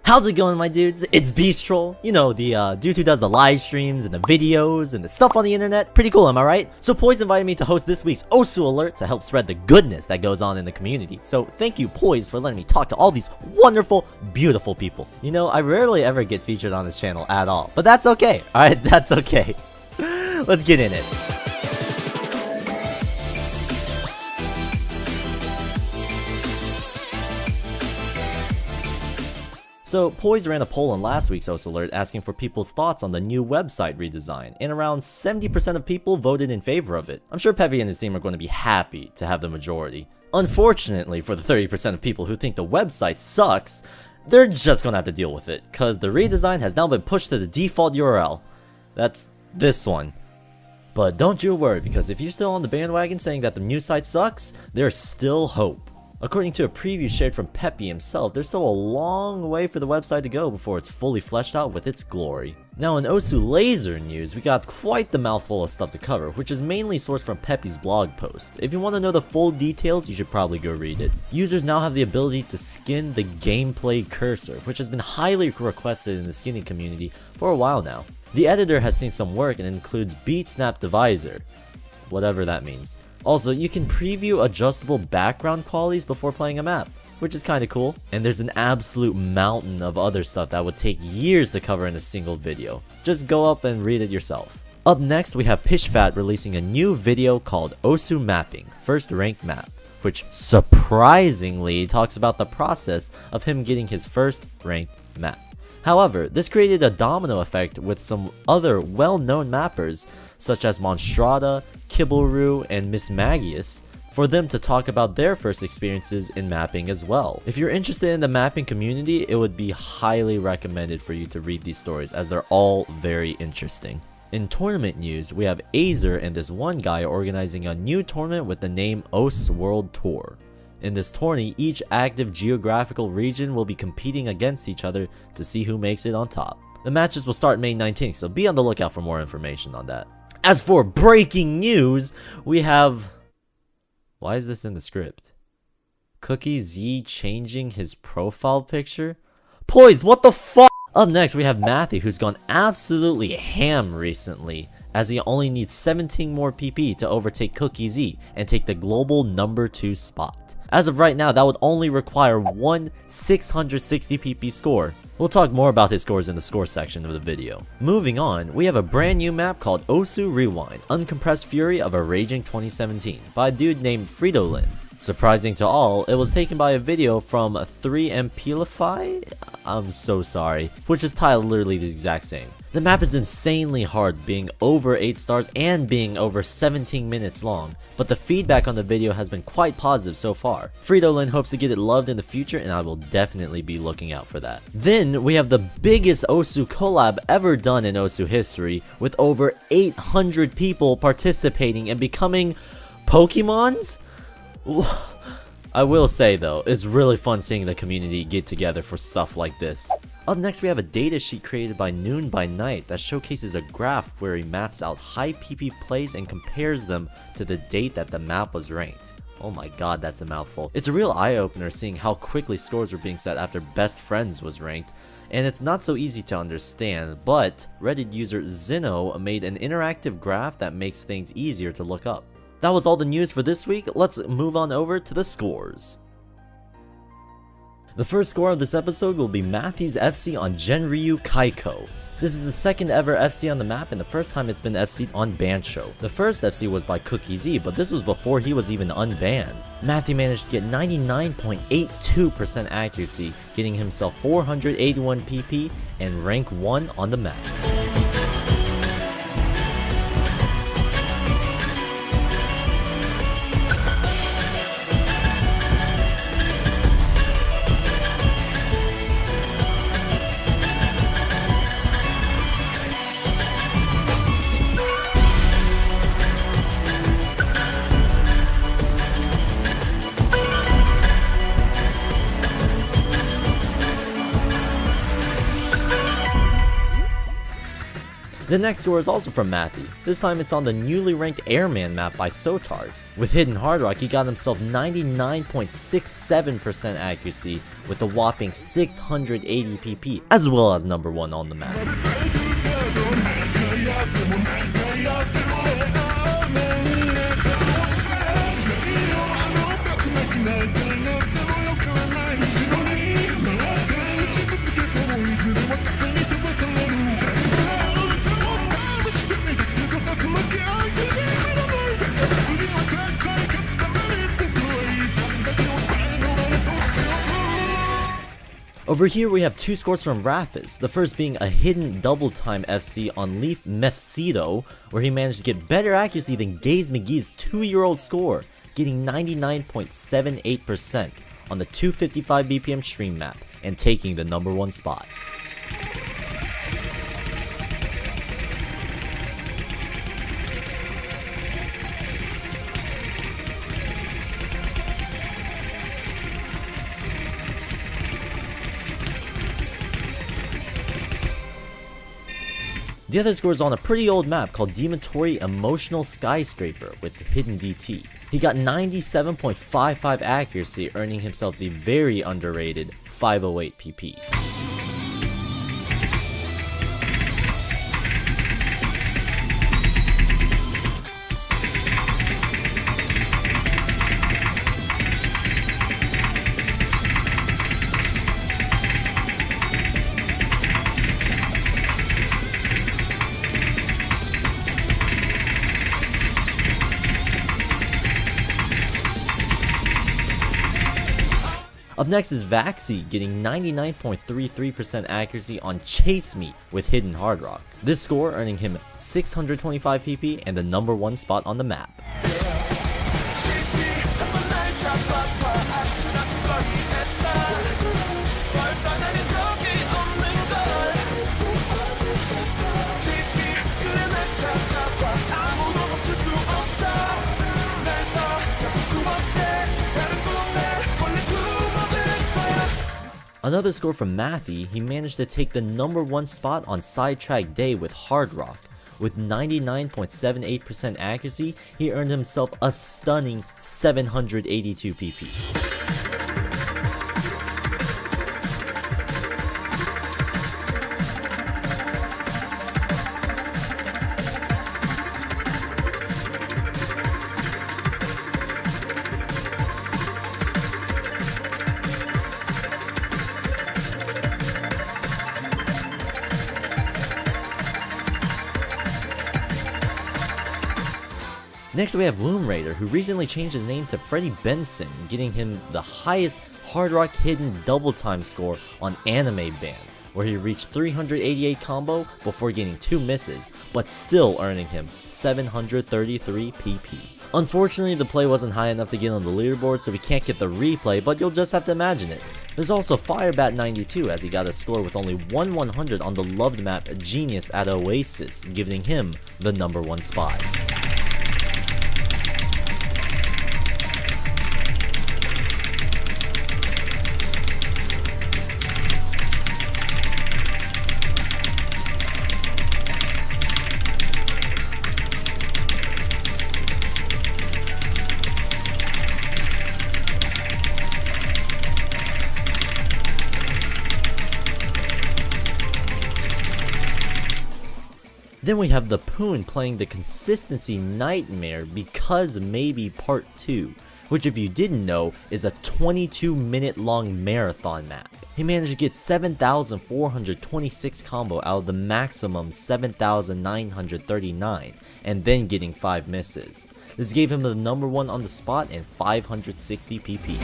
How's it going, my dudes? It's BeasttrollMC, you know, the dude who does the live streams and the videos and the stuff on the internet. Pretty cool, am I right? So Poise invited me to host this week's Osu Alert to help spread the goodness that goes on in the community. So thank you, Poise, for letting me talk to all these wonderful, beautiful people. You know, I rarely ever get featured on this channel at all, but that's okay, alright? That's okay. Let's get in it. So, Poise ran a poll on last week's Osu Alert asking for people's thoughts on the new website redesign, and around 70% of people voted in favor of it. I'm sure Peppy and his team are going to be happy to have the majority. Unfortunately, for the 30% of people who think the website sucks, they're just gonna have to deal with it, cause the redesign has now been pushed to the default URL. That's this one. But don't you worry, because if you're still on the bandwagon saying that the new site sucks, there's still hope. According to a preview shared from Peppy himself, there's still a long way for the website to go before it's fully fleshed out with its glory. Now in Osu Laser news, we got quite the mouthful of stuff to cover, which is mainly sourced from Peppy's blog post. If you want to know the full details, you should probably go read it. Users now have the ability to skin the gameplay cursor, which has been highly requested in the skinning community for a while now. The editor has seen some work and includes Beat Snap Divisor, whatever that means. Also, you can preview adjustable background qualities before playing a map, which is kinda cool. And there's an absolute mountain of other stuff that would take years to cover in a single video. Just go up and read it yourself. Up next, we have Pishfat releasing a new video called Osu Mapping, First Ranked Map, which surprisingly talks about the process of him getting his first ranked map. However, this created a domino effect with some other well-known mappers, such as Monstrata, Kibblroo, and Miss Magius, for them to talk about their first experiences in mapping as well. If you're interested in the mapping community, it would be highly recommended for you to read these stories, as they're all very interesting. In tournament news, we have Azer and this one guy organizing a new tournament with the name Os World Tour. In this tourney, each active geographical region will be competing against each other to see who makes it on top. The matches will start May 19th, so be on the lookout for more information on that. As for breaking news, we have... Why is this in the script? Cookiezi changing his profile picture? Poised, what the fuck? Up next, we have Mathi, who's gone absolutely ham recently, as he only needs 17 more PP to overtake Cookiezi and take the global #2 spot. As of right now, that would only require one 660 PP score. We'll talk more about his scores in the score section of the video. Moving on, we have a brand new map called Osu Rewind, Uncompressed Fury of a Raging 2017 by a dude named Fridolin. Surprising to all, it was taken by a video from 3Amplify? I'm so sorry, which is titled literally the exact same. The map is insanely hard, being over 8 stars and being over 17 minutes long, but the feedback on the video has been quite positive so far. Fridolin hopes to get it loved in the future, and I will definitely be looking out for that. Then we have the biggest Osu collab ever done in Osu history, with over 800 people participating and becoming Pokemons? I will say though, it's really fun seeing the community get together for stuff like this. Up next, we have a datasheet created by Noon by Night that showcases a graph where he maps out high PP plays and compares them to the date that the map was ranked. Oh my god, that's a mouthful. It's a real eye-opener seeing how quickly scores were being set after Best Friends was ranked, and it's not so easy to understand, but Reddit user Zino made an interactive graph that makes things easier to look up. That was all the news for this week. Let's move on over to the scores. The first score of this episode will be Mathi's FC on Genryu Kaiko. This is the second ever FC on the map and the first time it's been FC'd on Bancho. The first FC was by Cookiezi, but this was before he was even unbanned. Mathi managed to get 99.82% accuracy, getting himself 481 PP and rank 1 on the map. The next score is also from Mathi. This time it's on the newly ranked Airman map by Sotarks. With Hidden Hard Rock, he got himself 99.67% accuracy with a whopping 680 PP, as well as number 1 on the map. Over here we have 2 scores from Rafis, the first being a hidden double time FC on Leaf Mefcedo, where he managed to get better accuracy than Gaze McGee's 2-year-old score, getting 99.78% on the 255 BPM stream map and taking the number 1 spot. The other score is on a pretty old map called Demontory Emotional Skyscraper with Hidden DT. He got 97.55 accuracy, earning himself the very underrated 508 PP. Up next is Vaxi, getting 99.33% accuracy on Chase Me with Hidden Hard Rock. This score earning him 625 PP and the number 1 spot on the map. Another score from Mathi, he managed to take the number 1 spot on Sidetrack Day with Hard Rock. With 99.78% accuracy, he earned himself a stunning 782 PP. Next we have Womb Raider, who recently changed his name to Freddie Benson, getting him the highest Hard Rock hidden double time score on Anime Band, where he reached 388 combo before getting 2 misses, but still earning him 733 PP. Unfortunately, the play wasn't high enough to get on the leaderboard, so we can't get the replay, but you'll just have to imagine it. There's also Firebat 92, as he got a score with only 1/100 on the loved map Genius at Oasis, giving him the number 1 spot. Then we have the Poon playing the Consistency Nightmare Because Maybe Part 2, which if you didn't know is a 22-minute long marathon map. He managed to get 7,426 combo out of the maximum 7,939 and then getting 5 misses. This gave him the number 1 on the spot and 560 PP.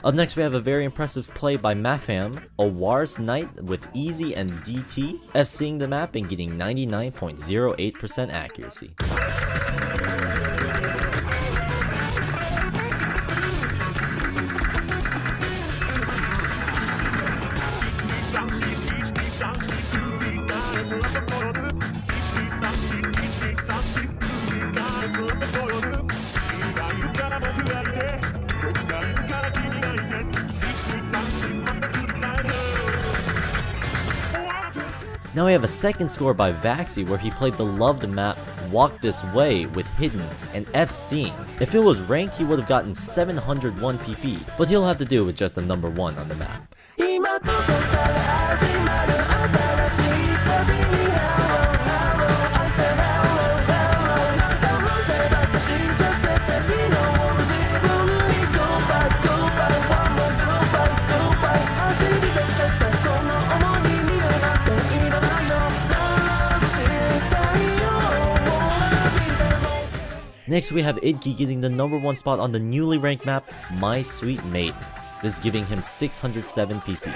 Up next we have a very impressive play by Mafam, a Wars Knight with Easy and DT, FCing the map and getting 99.08% accuracy. Now we have a second score by Vaxi where he played the loved map Walk This Way with Hidden and FC. If it was ranked, he would have gotten 701 PP, but he'll have to do with just the number 1 on the map. Next we have Idki getting the number 1 spot on the newly ranked map My Sweet Maiden. This is giving him 607 PP.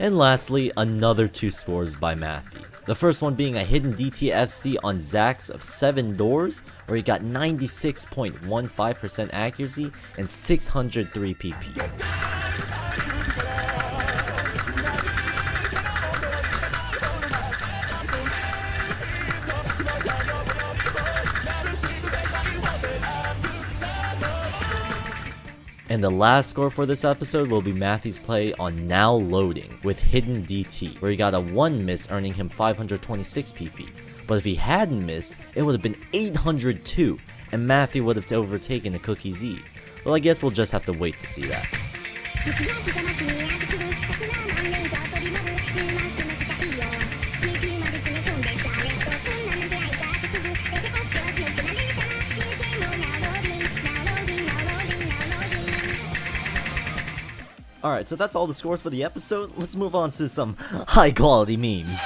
And lastly, another 2 scores by Mathi. The first one being a hidden DTFC on Zax of 7 doors, where he got 96.15% accuracy and 603 PP. And the last score for this episode will be Mathi's play on Now Loading with Hidden DT, where he got a 1 miss earning him 526 PP. But if he hadn't missed, it would have been 802, and Mathi would have overtaken the Cookiezi. Well, I guess we'll just have to wait to see that. Alright, so that's all the scores for the episode. Let's move on to some high quality memes.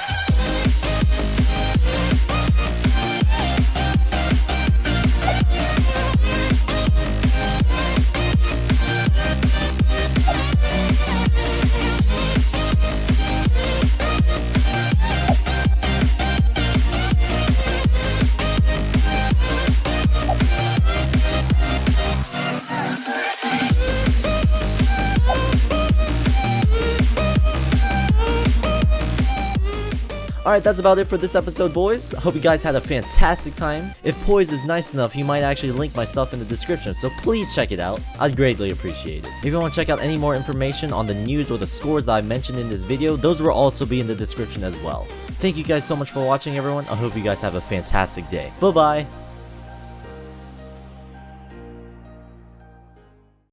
Alright, that's about it for this episode, boys. I hope you guys had a fantastic time. If Poise is nice enough, he might actually link my stuff in the description, so please check it out. I'd greatly appreciate it. If you want to check out any more information on the news or the scores that I mentioned in this video, those will also be in the description as well. Thank you guys so much for watching, everyone. I hope you guys have a fantastic day. Bye-bye!